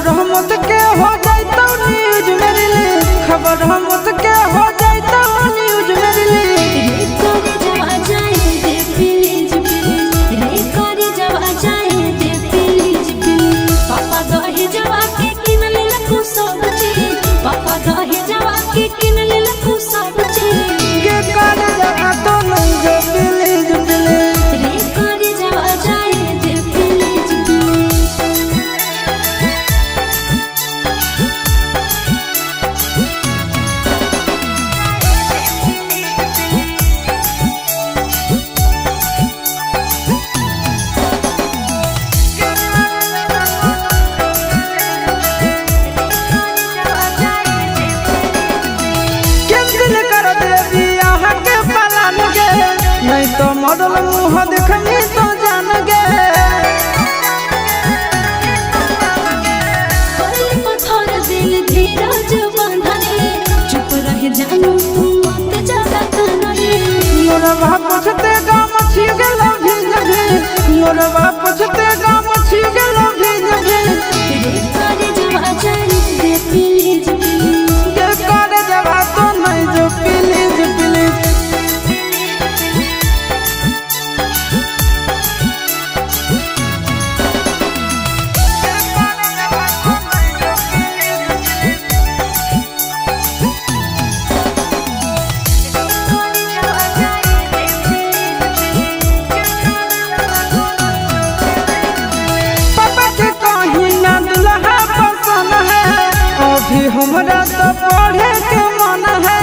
खबर हमत के हो जाए तो न्यूज में रिलीज, खबर हमत के हो जाए तो न्यूज में रिलीज। पापा दहे जवा के किन ले लखु सब चीज, पापा दहे जवा के किन ले लखु सब चीज। के कर जवा तो नहीं जो प्लीज प्लीज, रे कर जवा जाए दे प्लीज प्लीज। कैंसिल कर दे बियाह के पालन गे, नहीं तो मॉडल मुँह देखनी तो जान गे। पत्थर दिल धीरज बंधने, चुप रह जानू तुम मत ज्यादा कहने। मोर बाप छते गाम छी गेल भीज भीज, मोर बाप छते गाम छी गेल भीज भीज। रे कर जवा जाए दे प्लीज प्लीज। के कर जवा तो नहीं जो प्लीज प्लीज। पापा के कहीं ना दुल्हा पसंद है, अभी हमरा तो पढ़े के मन है।